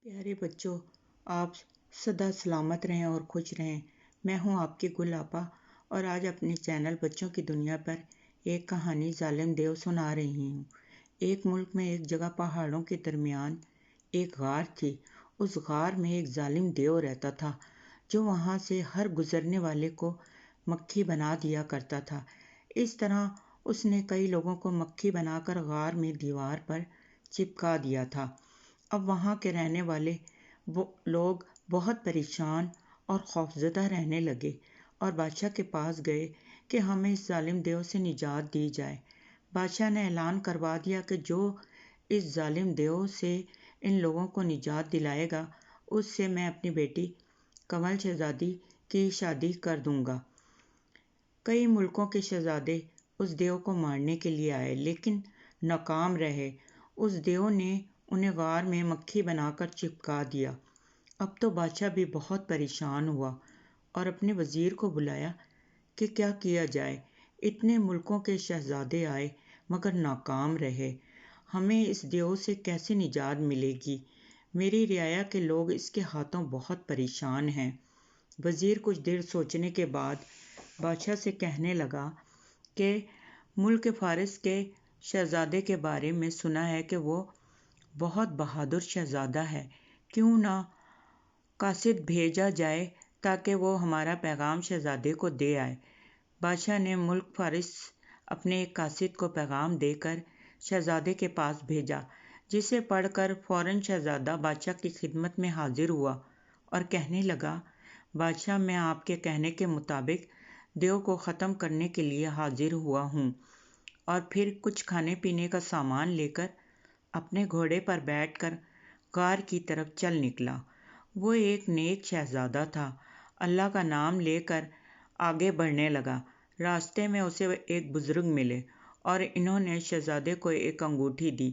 प्यारे बच्चों, आप सदा सलामत रहें और खुश रहें। मैं हूं आपकी गुल आपा और आज अपने चैनल बच्चों की दुनिया पर एक कहानी जालिम देव सुना रही हूं। एक मुल्क में एक जगह पहाड़ों के दरमियान एक गार थी। उस गार में एक जालिम देव रहता था जो वहां से हर गुजरने वाले को मक्खी बना दिया करता था। इस तरह उसने कई लोगों को मक्खी बनाकर गार में दीवार पर चिपका दिया था। अब वहाँ के रहने वाले लोग बहुत परेशान और खौफजदा रहने लगे और बादशाह के पास गए कि हमें इस जालिम देव से निजात दी जाए। बादशाह ने ऐलान करवा दिया कि जो इस जालिम देव से इन लोगों को निजात दिलाएगा उससे मैं अपनी बेटी कमल शहजादी की शादी कर दूंगा। कई मुल्कों के शहजादे उस देव को मारने के लिए आए लेकिन नाकाम रहे। उस देव ने उन्हें गार में मक्खी बनाकर चिपका दिया। अब तो बादशाह भी बहुत परेशान हुआ और अपने वजीर को बुलाया कि क्या किया जाए। इतने मुल्कों के शहजादे आए मगर नाकाम रहे। हमें इस देव से कैसे निजात मिलेगी? मेरी रियाया के लोग इसके हाथों बहुत परेशान हैं। वजीर कुछ देर सोचने के बाद बादशाह से कहने लगा कि मुल्क फारिस के शहजादे के बारे में सुना है कि वो बहुत बहादुर शहजादा है। क्यों ना कासिद भेजा जाए ताकि वो हमारा पैगाम शहजादे को दे आए। बादशाह ने मुल्क फारिस अपने एक कासिद को पैगाम देकर शहजादे के पास भेजा, जिसे पढ़कर फौरन शहजादा बादशाह की खिदमत में हाजिर हुआ और कहने लगा, बादशाह, मैं आपके कहने के मुताबिक देव को ख़त्म करने के लिए हाजिर हुआ हूँ। और फिर कुछ खाने पीने का सामान लेकर अपने घोड़े पर बैठकर गार की तरफ चल निकला। वो एक नेक शहजादा था। अल्लाह का नाम लेकर आगे बढ़ने लगा। रास्ते में उसे एक बुजुर्ग मिले और इन्होंने शहजादे को एक अंगूठी दी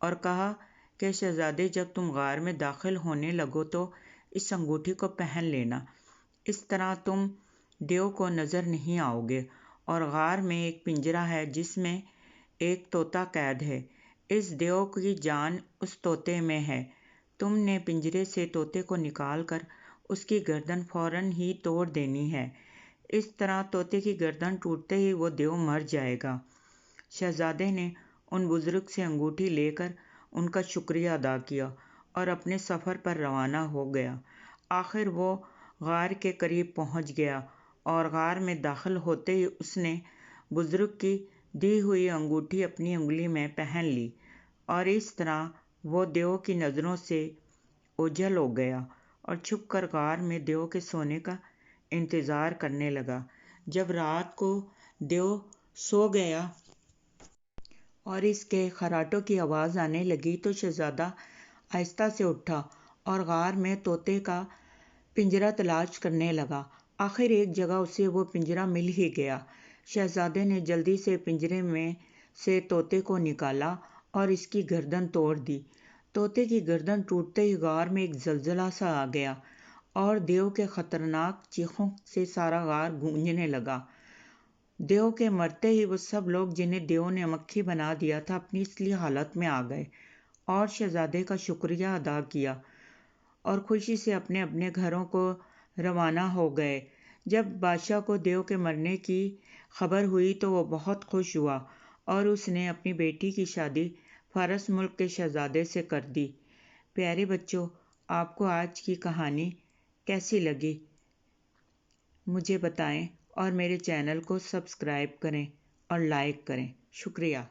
और कहा कि शहजादे, जब तुम गार में दाखिल होने लगो तो इस अंगूठी को पहन लेना। इस तरह तुम देव को नज़र नहीं आओगे। और गार में एक पिंजरा है जिसमें एक तोता कैद है। इस देव की जान उस तोते में है। तुमने पिंजरे से तोते को निकालकर उसकी गर्दन फौरन ही तोड़ देनी है। इस तरह तोते की गर्दन टूटते ही वो देव मर जाएगा। शहजादे ने उन बुजुर्ग से अंगूठी लेकर उनका शुक्रिया अदा किया और अपने सफ़र पर रवाना हो गया। आखिर वो गार के करीब पहुंच गया और गार में दाखिल होते ही उसने बुजुर्ग की दी हुई अंगूठी अपनी उंगली में पहन ली और इस तरह वो देव की नज़रों से ओझल हो गया और छुपकर गार में देव के सोने का इंतज़ार करने लगा। जब रात को देव सो गया और इसके खराटों की आवाज़ आने लगी तो शहजादा आहिस्ता से उठा और गार में तोते का पिंजरा तलाश करने लगा। आखिर एक जगह उसे वो पिंजरा मिल ही गया। शहजादे ने जल्दी से पिंजरे में से तोते को निकाला और इसकी गर्दन तोड़ दी। तोते की गर्दन टूटते ही गार में एक जलजला सा आ गया और देव के खतरनाक चीखों से सारा गार गूंजने लगा। देव के मरते ही वो सब लोग जिन्हें देव ने मक्खी बना दिया था अपनी असली हालत में आ गए और शहजादे का शुक्रिया अदा किया और खुशी से अपने अपने घरों को रवाना हो गए। जब बादशाह को देव के मरने की खबर हुई तो वो बहुत खुश हुआ और उसने अपनी बेटी की शादी फारस मुल्क के शहजादे से कर दी। प्यारे बच्चों, आपको आज की कहानी कैसी लगी मुझे बताएं और मेरे चैनल को सब्सक्राइब करें और लाइक करें। शुक्रिया।